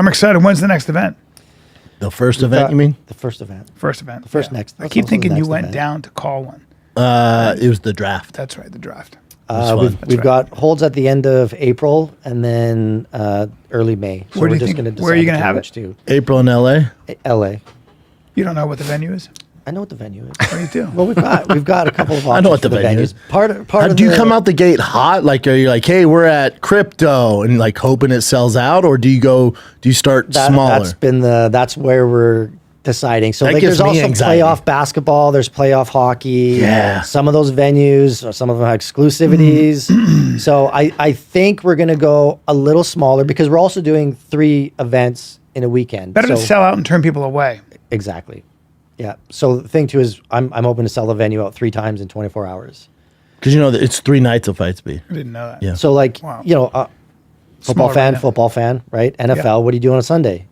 I'm excited. When's the next event? The first event, you mean? The first event. First event. The first next. I keep thinking you next went event. down to call one. It was the draft. That's right, the draft. We've got holds at the end of April and then early May. So Where do we're you just think- going to where are you gonna decide have which it? to. April in LA. LA. You don't know what the venue is? I know what the venue is. What do you do? Well, we've got a couple of options. I know what the for venue venues. is. Part of Do you the- come out the gate hot? Like, are you like, hey, we're at crypto and like hoping it sells out? Or do you start smaller? That's where we're deciding. So That like, gives there's me also anxiety. playoff basketball. There's playoff hockey. Yeah. Some of those venues, some of them have exclusivities. So I think we're going to go a little smaller because we're also doing 3 events in a weekend. Better to So- sell out and turn people away. Exactly. Yeah. So the thing too is I'm hoping to sell the venue out 3 times in 24 hours. Because it's 3 nights of fights be. I didn't know that. Yeah. So like, Wow. football Small arena. fan, right? NFL, Yeah. what do you do on a Sunday?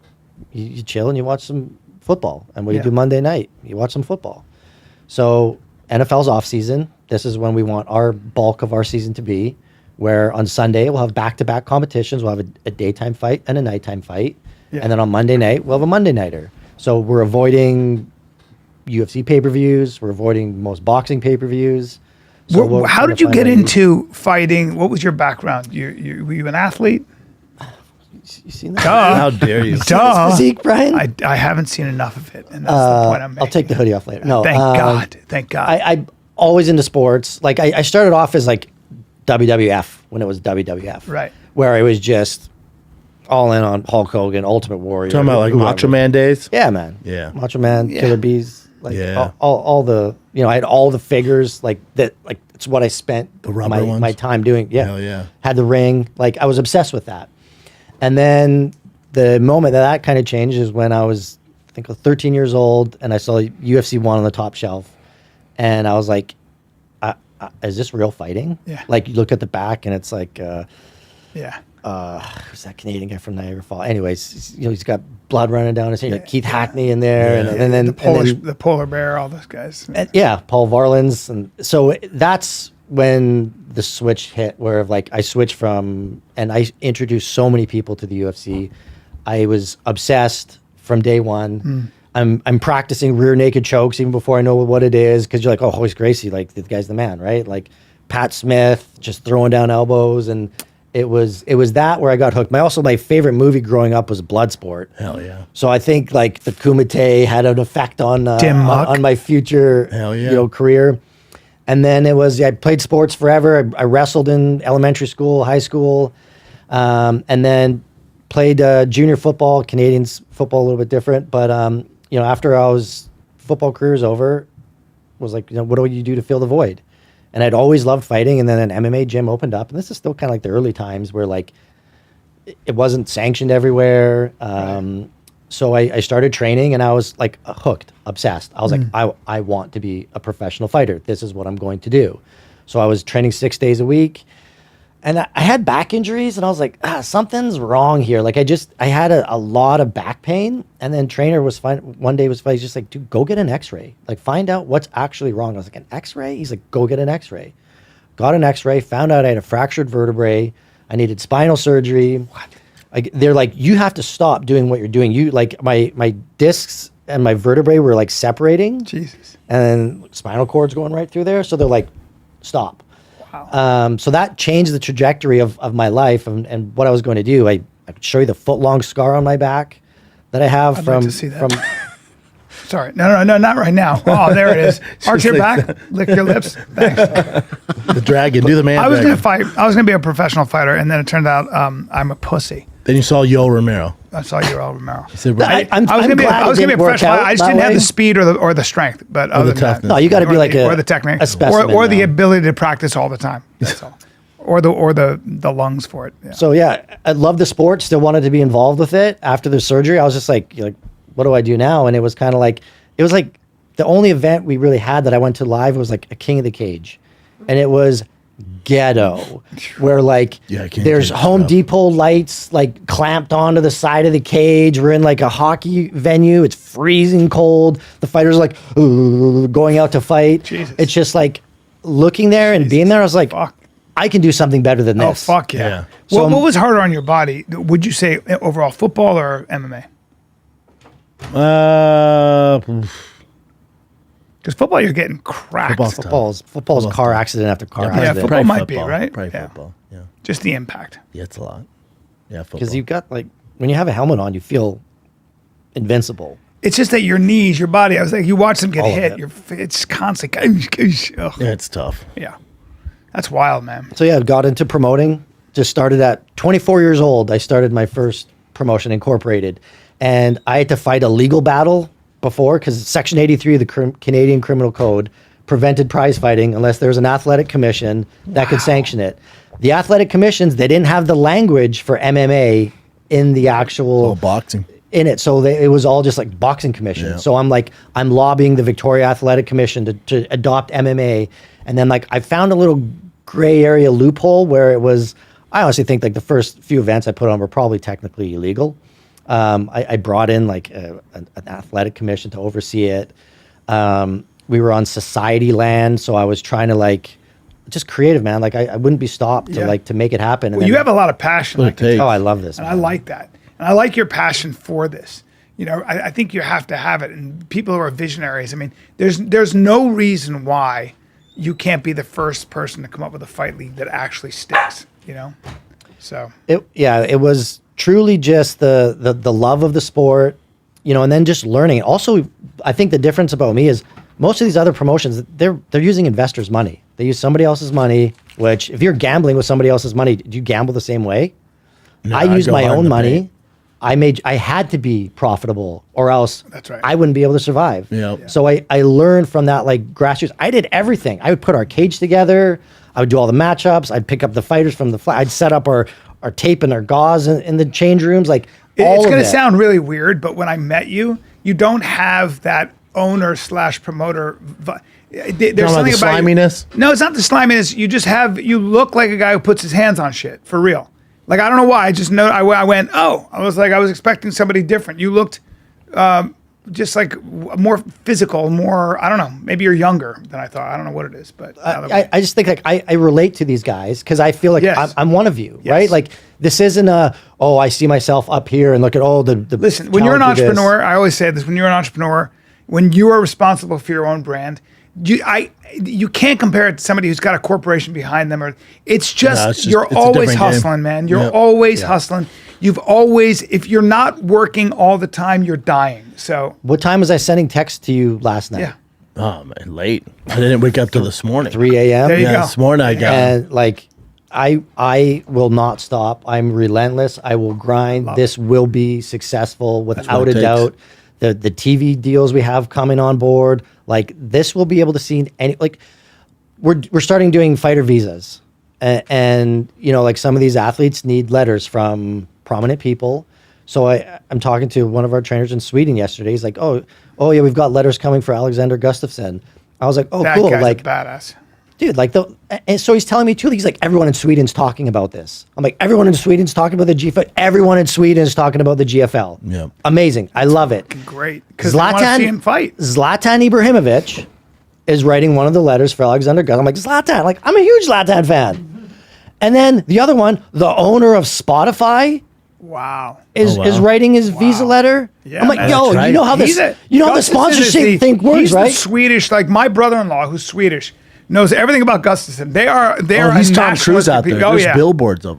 You chill and you watch some football. And what do you Yeah. do Monday night? You watch some football. So NFL's off season. This is when we want our bulk of our season to be, where on Sunday we'll have back-to-back competitions. We'll have a daytime fight and a nighttime fight. Yeah. And then on Monday night, we'll have a Monday nighter. So we're avoiding UFC pay-per-views. We're avoiding most boxing pay-per-views. So we're How trying did to you find get a- into fighting? What was your background? Were you an athlete? You seen that? How dare you? Duh. Physique, Brian? I haven't seen enough of it, and that's the point I'm making. I'll take the hoodie off later. No, Thank God. Thank God. I'm always into sports. Like I started off as like WWF when it was WWF, Right. Where I was just all in on Hulk Hogan, Ultimate Warrior. Talking about like whoever. Macho Man days? Yeah, man. Yeah. Macho Man, Yeah. Killer Bees. Like Yeah. all the I had all the figures like that. Like it's what I spent The rubber ones? my time doing. Yeah, Hell yeah. Had the ring. Like I was obsessed with that. And then the moment that kind of changed is when I was, I think, 13 years old, and I saw UFC 1 on the top shelf, and I was like, "Is this real fighting?" Yeah. Like you look at the back, and it's like, yeah. who's that Canadian guy from Niagara Falls? Anyways, he's got blood running down his head. Like Keith Hackney in there, Yeah. and then The polar bear, all those guys. yeah, Paul Varlins, and so that's when the switch hit, where like I switched from, and I introduced so many people to the UFC. I was obsessed from day one. I'm practicing rear naked chokes even before I know what it is, because you're like, oh, Hoist Gracie, like the guy's the man, right? Like Pat Smith, just throwing down elbows, and it was that where I got hooked. My favorite movie growing up was Bloodsport. Hell yeah. So I think like the Kumite had an effect on my future Hell yeah. career. And then I played sports forever. I wrestled in elementary school, high school, and then played junior football. Canadians football a little bit different, but after football career was over, was like, what do you do to fill the void? And I'd always loved fighting. And then an MMA gym opened up, and this is still kind of like the early times where like it wasn't sanctioned everywhere. So I started training, and I was like hooked, obsessed. I was like, I want to be a professional fighter. This is what I'm going to do. So I was training 6 days a week, and I had back injuries, and I was like, something's wrong here. Like I had a lot of back pain, and then trainer was fine. One day was fine. He's just like, dude, go get an x-ray. Like find out what's actually wrong. I was like, an x-ray? He's like, go get an x-ray. Got an x-ray, found out I had a fractured vertebrae. I needed spinal surgery. What? They're like, you have to stop doing what you're doing. You like my discs and my vertebrae were like separating. Jesus. And spinal cord's going right through there. So they're like, stop. Wow. So that changed the trajectory of my life and what I was going to do. I could show you the foot-long scar on my back that I have I'd from like to see that. Sorry. No, not right now. Oh, there it is. Arch your back, lick your lips. Thanks. The dragon, do the man. I was going dragon. to fight. I was going to be a professional fighter, and then it turned out I'm a pussy. Then you saw Yo Romero. I saw you, Romero. He said, I'm I was going to be. glad I was it going to be a didn't work professional. out I just that didn't have way. the speed or the strength. But other than that, toughness. No, you got to be like or the technique, a specimen. or the now. ability to practice all the time. That's all. Or the lungs for it. Yeah. So yeah, I love the sport. Still wanted to be involved with it. After the surgery, I was just like, what do I do now? And it was kind of like, the only event we really had that I went to live was like a King of the Cage, and it was ghetto, where like Yeah, King of the there's Cage Home stuff. Depot lights like clamped onto the side of the cage. We're in like a hockey venue. It's freezing cold. The fighters are like going out to fight. Jesus. It's just like looking there and being there. I was like, Fuck. I can do something better than Oh, this. fuck yeah. Yeah. So- What was harder on your body? Would you say overall football or MMA? Because football, you're getting cracked. Football's tough. Football's car accident after car Yeah, accident. football might be, right? Probably Yeah. football. Yeah. Just the impact. Yeah, it's a lot. Yeah, football. Because you've got like when you have a helmet on, you feel invincible. It's just that your knees, your body. I was like, you watch them get All of hit. it. It's constant. Ugh. Yeah, it's tough. Yeah, that's wild, man. So yeah, got into promoting. Just started at 24 years old. I started my first promotion, Incorporated, and I had to fight a legal battle before because Section 83 of the Canadian Criminal Code prevented prize fighting unless there was an athletic commission that could sanction it. The athletic commissions, they didn't have the language for MMA in the actual Oh, boxing. in it. So it was all just like boxing commission. Yeah. So I'm lobbying the Victoria Athletic Commission to adopt MMA. And then like I found a little gray area loophole where it was, I honestly think like the first few events I put on were probably technically illegal. I brought in like an athletic commission to oversee it. We were on society land. So I was trying to like, just creative, man. Like I wouldn't be stopped Yeah. to make it happen. And Well, you have a lot of passion. What I it can takes. tell. oh, I love this. And man. I like that. And I like your passion for this. You know, I think you have to have it. And people who are visionaries, I mean, there's no reason why you can't be the first person to come up with a fight league that actually sticks, you know? So, It was truly just the love of the sport, you know, and then just learning. Also, I think the difference about me is most of these other promotions, they're using investors' money. They use somebody else's money, which if you're gambling with somebody else's money, do you gamble the same way? No, I I'd used go my hard in own the money. paint. I had to be profitable or else That's right. I wouldn't be able to survive. Yep. Yeah. So I learned from that like grassroots. I did everything. I would put our cage together. I would do all the matchups. I'd pick up the fighters from the I'd set up our tape and our gauze in the change rooms. Like all it's of going it. to sound really weird, but when I met you, you don't have that owner / promoter. There's Talking about something the about sliminess? No, it's not the sliminess. You look like a guy who puts his hands on shit for real. Like, I don't know why. I just know I went, oh, I was expecting somebody different. You looked just like more physical, more, I don't know, maybe you're younger than I thought. I don't know what it is, but I just think like I relate to these guys because I feel like Yes. I'm one of you, Yes. right? Like this isn't I see myself up here and look at the listen, when you're an talent of this. entrepreneur, I always say this, when you're an entrepreneur, when you are responsible for your own brand, you can't compare it to somebody who's got a corporation behind them, or it's just it's a always different game. hustling, man. You're Yep. always hustling. You've always, if you're not working all the time, you're dying. So What time was I sending text to you last night? yeah, Oh man, late. I didn't wake up till this morning. 3 a.m. There you Yeah, go. this morning I got. And like I will not stop. I'm relentless. I will grind. This will be successful without what a it doubt. The TV deals we have coming on board, like this will be able to see any like we're starting doing fighter visas. And you know, like some of these athletes need letters from prominent people. So I'm talking to one of our trainers in Sweden yesterday. He's like, oh yeah, we've got letters coming for Alexander Gustafsson. I was like, oh that cool, guy's like a badass. dude, like and so he's telling me too, he's like, everyone in Sweden's talking about this. I'm like, everyone in Sweden's talking about the GFL. Everyone in Sweden is talking about the GFL. Yeah. Amazing. I love it. Great, because I want to see him fight. Zlatan Ibrahimovic is writing one of the letters for Alexander Gus. I'm like, Zlatan, like, I'm a huge Zlatan fan. And then the other one, the owner of Spotify Wow. is writing his visa letter. Yeah, I'm like, man. yo, That's right. you know how this, Gustafsson the is sponsorship thing works, he's right? the Swedish, like my brother-in-law, who's Swedish, knows everything about Gustafsson. They are Oh, he's a Tom Cruise nationalistic out there. people. Oh There's yeah. billboards of him.